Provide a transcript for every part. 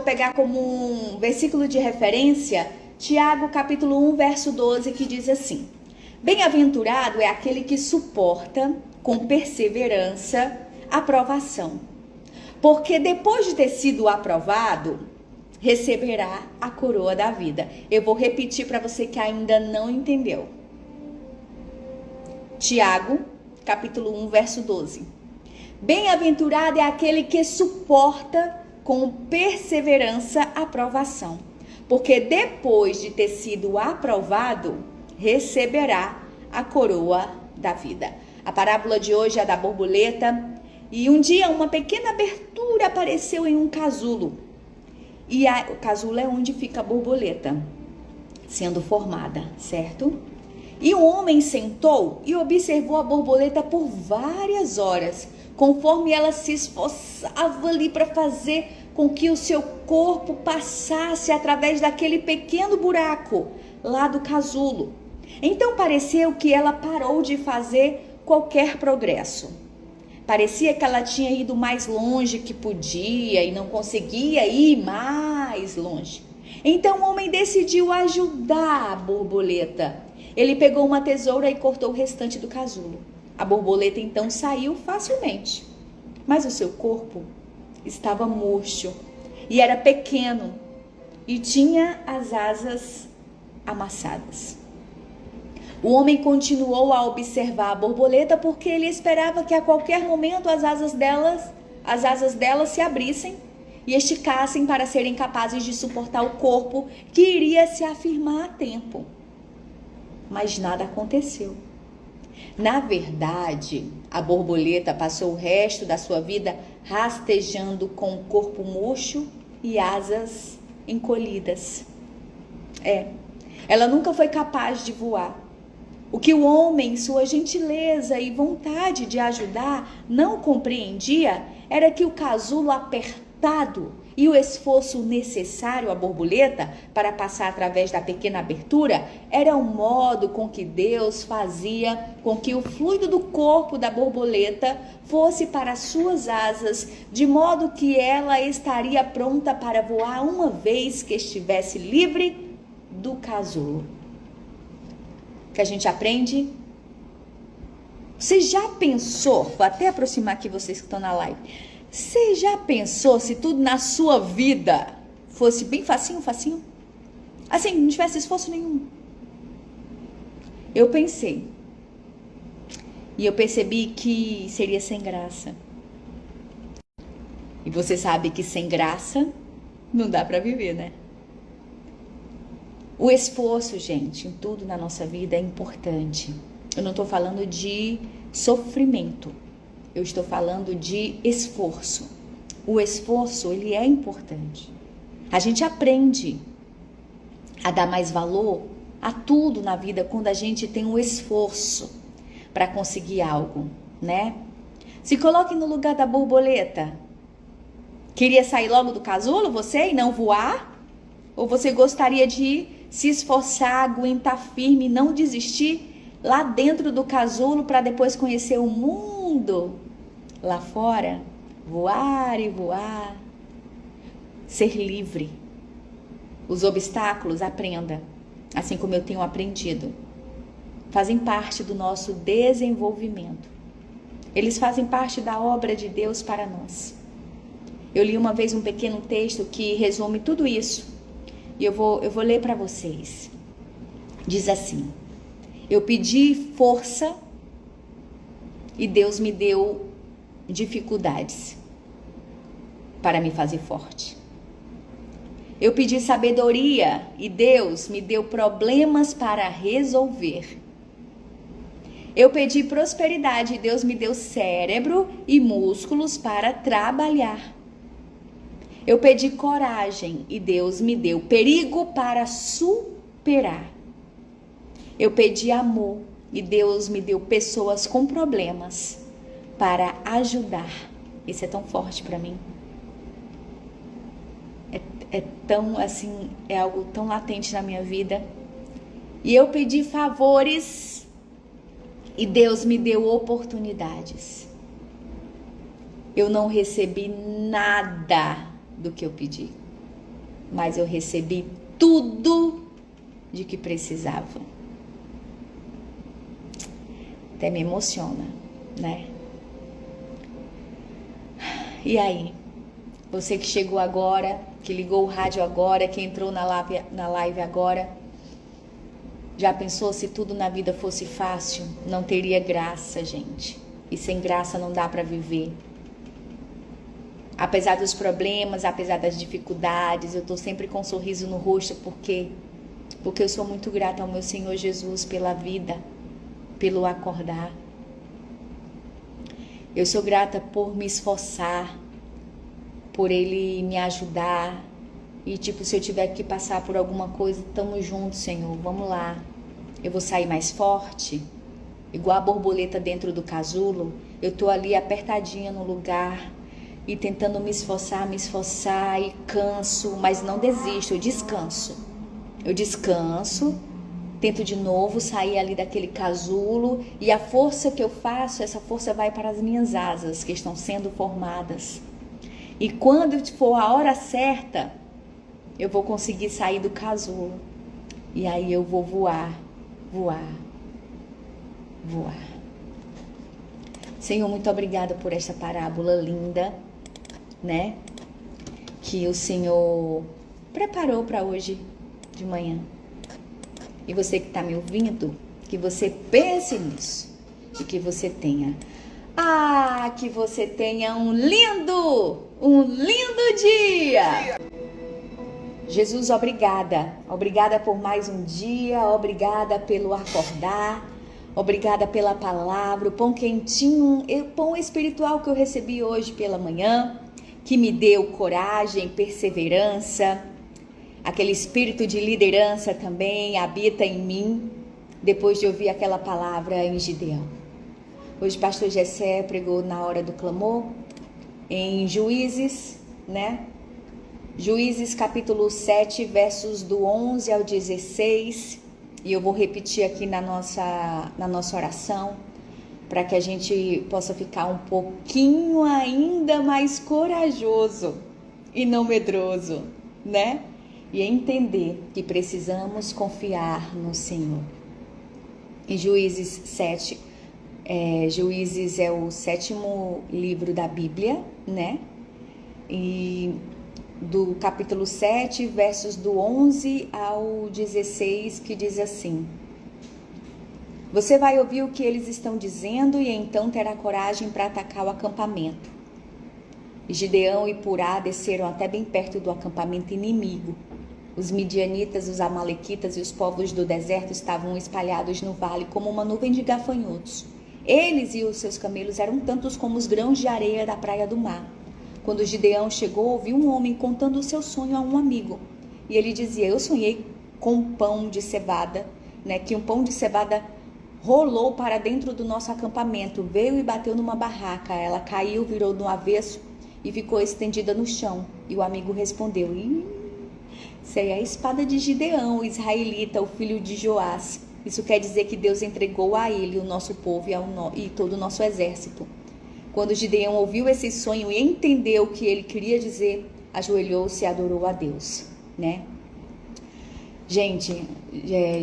pegar como um versículo de referência Tiago capítulo 1, verso 12, que diz assim: bem-aventurado é aquele que suporta com perseverança a provação, porque depois de ter sido aprovado, receberá a coroa da vida. Eu vou repetir para você que ainda não entendeu. Tiago, capítulo 1, verso 12. Bem-aventurado é aquele que suporta com perseverança a provação, porque depois de ter sido aprovado, receberá a coroa da vida. A parábola de hoje é da borboleta. E um dia uma pequena abertura apareceu em um casulo. E o casulo é onde fica a borboleta sendo formada, certo? E o homem sentou e observou a borboleta por várias horas, conforme ela se esforçava ali para fazer com que o seu corpo passasse através daquele pequeno buraco lá do casulo. Então pareceu que ela parou de fazer qualquer progresso. Parecia que ela tinha ido mais longe que podia e não conseguia ir mais longe. Então o homem decidiu ajudar a borboleta. Ele pegou uma tesoura e cortou o restante do casulo. A borboleta então saiu facilmente, mas o seu corpo estava murcho e era pequeno e tinha as asas amassadas. O homem continuou a observar a borboleta porque ele esperava que a qualquer momento as asas dela se abrissem e esticassem para serem capazes de suportar o corpo que iria se afirmar a tempo. Mas nada aconteceu. Na verdade, a borboleta passou o resto da sua vida rastejando com o corpo murcho e asas encolhidas. Ela nunca foi capaz de voar. O que o homem, sua gentileza e vontade de ajudar, não compreendia era que o casulo apertado e o esforço necessário à borboleta para passar através da pequena abertura era o modo com que Deus fazia com que o fluido do corpo da borboleta fosse para as suas asas, de modo que ela estaria pronta para voar uma vez que estivesse livre do casulo. Que a gente aprende. Você já pensou, vou até aproximar aqui vocês que estão na live, você já pensou se tudo na sua vida fosse bem facinho? Assim, não tivesse esforço nenhum. Eu pensei. E eu percebi que seria sem graça. E você sabe que sem graça não dá para viver, né? O esforço, gente, em tudo na nossa vida é importante. Eu não estou falando de sofrimento. Eu estou falando de esforço. O esforço, ele é importante. A gente aprende a dar mais valor a tudo na vida quando a gente tem um esforço para conseguir algo, né? Se coloque no lugar da borboleta. Queria sair logo do casulo, você, e não voar? Ou você gostaria de se esforçar, aguentar firme e não desistir lá dentro do casulo para depois conhecer o mundo lá fora? Voar e voar. Ser livre. Os obstáculos, aprenda. Assim como eu tenho aprendido. Fazem parte do nosso desenvolvimento. Eles fazem parte da obra de Deus para nós. Eu li uma vez um pequeno texto que resume tudo isso. E eu vou ler para vocês. Diz assim: eu pedi força e Deus me deu dificuldades para me fazer forte. Eu pedi sabedoria e Deus me deu problemas para resolver. Eu pedi prosperidade e Deus me deu cérebro e músculos para trabalhar. Eu pedi coragem e Deus me deu perigo para superar. Eu pedi amor e Deus me deu pessoas com problemas para ajudar. Isso é tão forte para mim. É tão assim, é algo tão latente na minha vida. E eu pedi favores e Deus me deu oportunidades. Eu não recebi nada do que eu pedi. mas eu recebi tudo de que precisava. Até me emociona, né? E aí? Você que chegou agora, que ligou o rádio agora, que entrou na live agora, já pensou se tudo na vida fosse fácil? Não teria graça, gente. E sem graça não dá para viver. Apesar dos problemas, apesar das dificuldades, eu tô sempre com um sorriso no rosto, porque eu sou muito grata ao meu Senhor Jesus pela vida, pelo acordar. Eu sou grata por me esforçar, por Ele me ajudar. E se eu tiver que passar por alguma coisa, tamo junto, Senhor, vamos lá. Eu vou sair mais forte, igual a borboleta dentro do casulo. Eu tô ali apertadinha no lugar e tentando me esforçar e canso, mas não desisto, eu descanso. Eu descanso, tento de novo sair ali daquele casulo e a força que eu faço, essa força vai para as minhas asas que estão sendo formadas. E quando for a hora certa, eu vou conseguir sair do casulo. E aí eu vou voar. Senhor, muito obrigada por esta parábola linda, né? Que o Senhor preparou para hoje de manhã. E você que está me ouvindo, que você pense nisso e que você tenha um lindo dia. Jesus, obrigada por mais um dia, obrigada pelo acordar, obrigada pela palavra, o pão quentinho, o pão espiritual que eu recebi hoje pela manhã, que me deu coragem, perseverança, aquele espírito de liderança também habita em mim, depois de ouvir aquela palavra em Gideão. Hoje o pastor Gessé pregou na hora do clamor, em Juízes, né? Juízes capítulo 7, versos do 11 ao 16, e eu vou repetir aqui na nossa oração, para que a gente possa ficar um pouquinho ainda mais corajoso e não medroso, né? E entender que precisamos confiar no Senhor. Em Juízes 7, Juízes é o 7º livro da Bíblia, né? E do capítulo 7, versos do 11 ao 16, que diz assim: Você vai ouvir o que eles estão dizendo e então terá coragem para atacar o acampamento. Gideão e Purá desceram até bem perto do acampamento inimigo. Os midianitas, os amalequitas e os povos do deserto estavam espalhados no vale como uma nuvem de gafanhotos. Eles e os seus camelos eram tantos como os grãos de areia da praia do mar. Quando Gideão chegou, ouviu um homem contando o seu sonho a um amigo. E ele dizia: Eu sonhei com um pão de cevada, né? Que um pão de cevada rolou para dentro do nosso acampamento, veio e bateu numa barraca. Ela caiu, virou do avesso e ficou estendida no chão. E o amigo respondeu: Isso aí é a espada de Gideão, o israelita, o filho de Joás. Isso quer dizer que Deus entregou a ele o nosso povo e todo o nosso exército. Quando Gideão ouviu esse sonho e entendeu o que ele queria dizer, ajoelhou-se e adorou a Deus, né? Gente,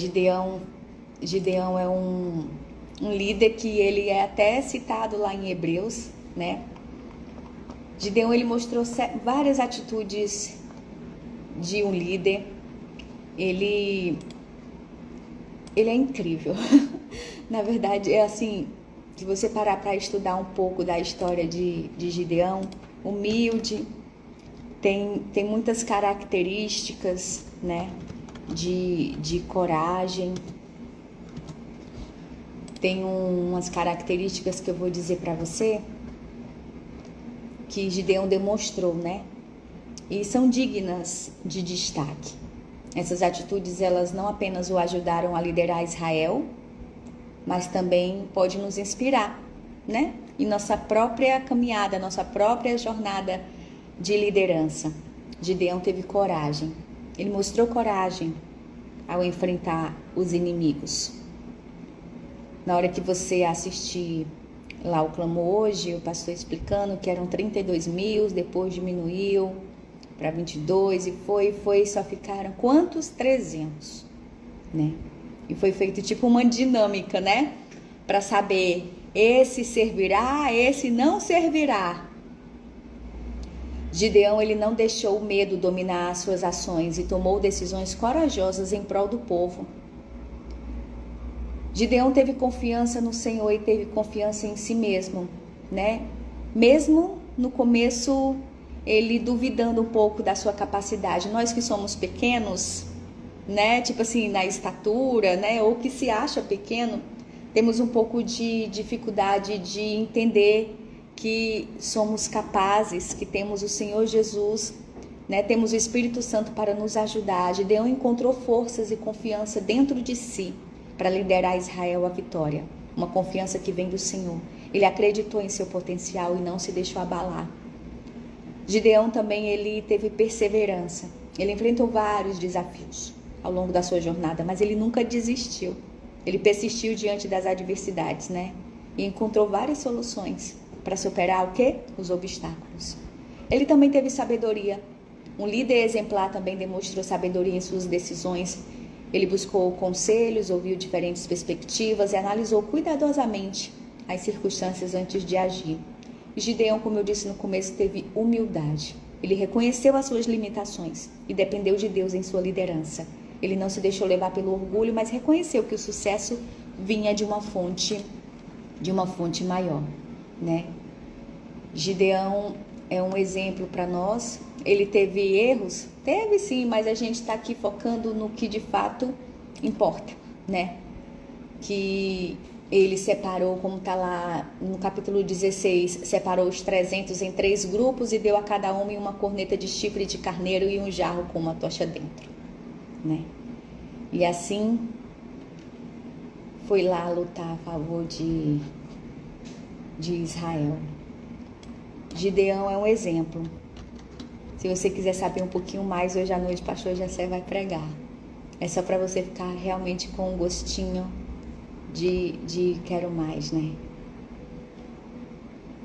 Gideão é um líder que ele é até citado lá em Hebreus, né? Gideão, ele mostrou várias atitudes de um líder. Ele é incrível. Na verdade, é assim, se você parar para estudar um pouco da história de Gideão, humilde, tem muitas características, né, de coragem. Tem umas características que eu vou dizer para você que Gideão demonstrou, né? E são dignas de destaque. Essas atitudes, elas não apenas o ajudaram a liderar Israel, mas também pode nos inspirar, né? Em nossa própria caminhada, nossa própria jornada de liderança. Gideão teve coragem. Ele mostrou coragem ao enfrentar os inimigos. Na hora que você assistir lá o clamor hoje, o pastor explicando que eram 32 mil, depois diminuiu para 22 e foi, só ficaram quantos? 300, né? E foi feito tipo uma dinâmica, né? Para saber, esse servirá, esse não servirá. Gideão, ele não deixou o medo dominar as suas ações e tomou decisões corajosas em prol do povo. Gideão teve confiança no Senhor e teve confiança em si mesmo, né? Mesmo no começo, ele duvidando um pouco da sua capacidade. Nós que somos pequenos, né? Tipo assim, na estatura, né? Ou que se acha pequeno, temos um pouco de dificuldade de entender que somos capazes, que temos o Senhor Jesus, né? Temos o Espírito Santo para nos ajudar. Gideão encontrou forças e confiança dentro de si para liderar Israel à vitória. Uma confiança que vem do Senhor. Ele acreditou em seu potencial e não se deixou abalar. Gideão também, ele teve perseverança. Ele enfrentou vários desafios ao longo da sua jornada, mas ele nunca desistiu. Ele persistiu diante das adversidades, né? E encontrou várias soluções para superar o quê? Os obstáculos. Ele também teve sabedoria. Um líder exemplar também demonstrou sabedoria em suas decisões. Ele buscou conselhos, ouviu diferentes perspectivas e analisou cuidadosamente as circunstâncias antes de agir. E Gideão, como eu disse no começo, teve humildade. Ele reconheceu as suas limitações e dependeu de Deus em sua liderança. Ele não se deixou levar pelo orgulho, mas reconheceu que o sucesso vinha de uma fonte maior, né? Gideão é um exemplo para nós. Ele teve erros? Teve sim, mas a gente está aqui focando no que de fato importa, né? Que ele separou, como está lá no capítulo 16, separou os 300 em 3 grupos e deu a cada homem uma corneta de chifre de carneiro e um jarro com uma tocha dentro, né? E assim foi lá lutar a favor de Israel. Gideão é um exemplo. Se você quiser saber um pouquinho mais, hoje à noite o pastor Jessé vai pregar. É só para você ficar realmente com um gostinho de quero mais, né?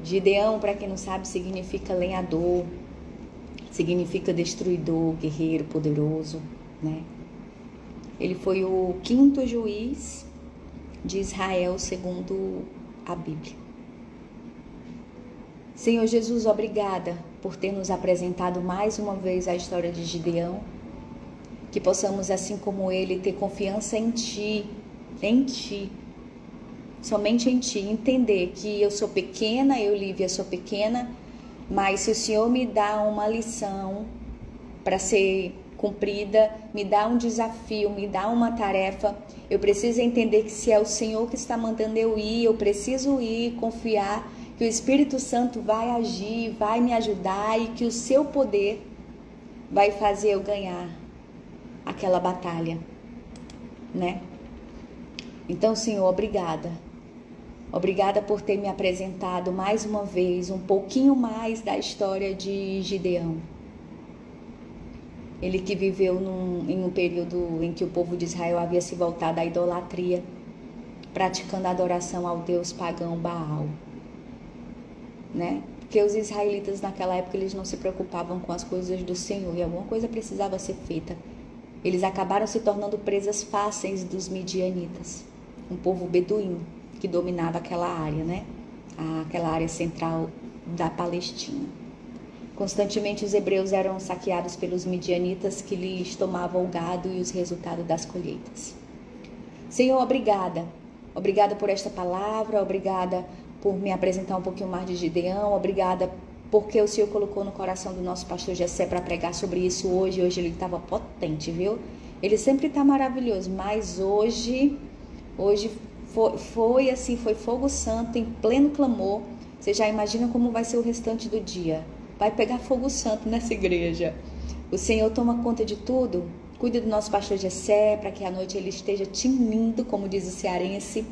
Gideão, para quem não sabe, significa lenhador, significa destruidor, guerreiro, poderoso, né? Ele foi o 5º juiz de Israel, segundo a Bíblia. Senhor Jesus, obrigada por ter nos apresentado mais uma vez a história de Gideão. Que possamos, assim como ele, ter confiança em Ti, somente em Ti. Entender que eu sou pequena, eu, Lívia, sou pequena, mas se o Senhor me dá uma lição para ser cumprida, me dá um desafio, me dá uma tarefa, eu preciso entender que se é o Senhor que está mandando eu ir, eu preciso ir, confiar que o Espírito Santo vai agir, vai me ajudar e que o seu poder vai fazer eu ganhar aquela batalha, né? Então, Senhor, obrigada. Obrigada por ter me apresentado mais uma vez um pouquinho mais da história de Gideão. Ele que viveu em um período em que o povo de Israel havia se voltado à idolatria, praticando a adoração ao Deus pagão Baal, né? Porque os israelitas naquela época eles não se preocupavam com as coisas do Senhor e alguma coisa precisava ser feita. Eles acabaram se tornando presas fáceis dos midianitas, um povo beduíno que dominava aquela área, né? Aquela área central da Palestina. Constantemente os hebreus eram saqueados pelos midianitas que lhes tomavam o gado e os resultados das colheitas. Senhor, obrigada. Obrigada por esta palavra, obrigada por me apresentar um pouquinho mais de Gideão, obrigada porque o Senhor colocou no coração do nosso pastor Jessé para pregar sobre isso hoje. Hoje ele estava potente, viu? Ele sempre está maravilhoso, mas hoje foi assim, foi fogo santo, em pleno clamor. Você já imagina como vai ser o restante do dia. Vai pegar fogo santo nessa igreja. O Senhor toma conta de tudo. Cuida do nosso pastor Jessé, para que à noite ele esteja tinindo, como diz o cearense,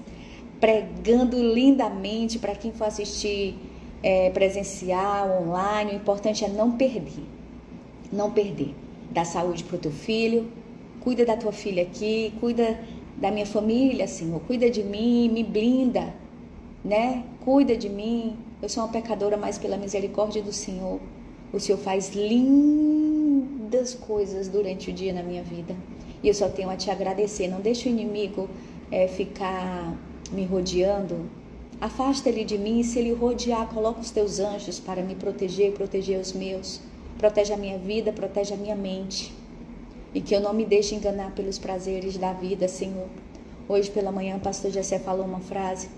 pregando lindamente para quem for assistir presencial, online. O importante é não perder. Não perder. Dá saúde para o teu filho. Cuida da tua filha aqui. Cuida da minha família, Senhor. Cuida de mim, me blinda, né? Cuida de mim. Eu sou uma pecadora, mas pela misericórdia do Senhor, o Senhor faz lindo muitas coisas durante o dia na minha vida. E eu só tenho a te agradecer. Não deixe o inimigo ficar me rodeando. Afasta ele de mim, e se ele rodear, coloca os teus anjos para me proteger e proteger os meus. Protege a minha vida, protege a minha mente. E que eu não me deixe enganar pelos prazeres da vida, Senhor. Hoje pela manhã o pastor Jessé falou uma frase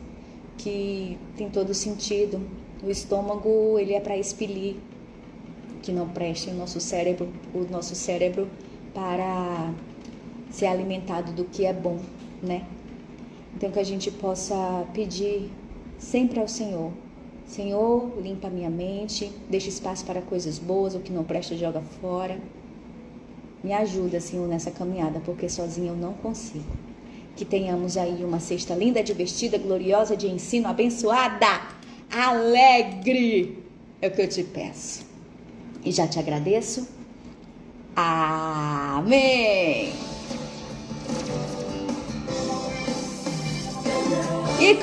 que tem todo sentido. O estômago, ele é para expelir, que não preste o nosso cérebro para ser alimentado do que é bom, né? Então que a gente possa pedir sempre ao Senhor: Senhor, limpa a minha mente, deixa espaço para coisas boas, o que não presta joga fora. Me ajuda, Senhor, nessa caminhada, porque sozinha eu não consigo. Que tenhamos aí uma sexta linda, divertida, gloriosa, de ensino, abençoada, alegre. É o que eu te peço. E já te agradeço. Amém. E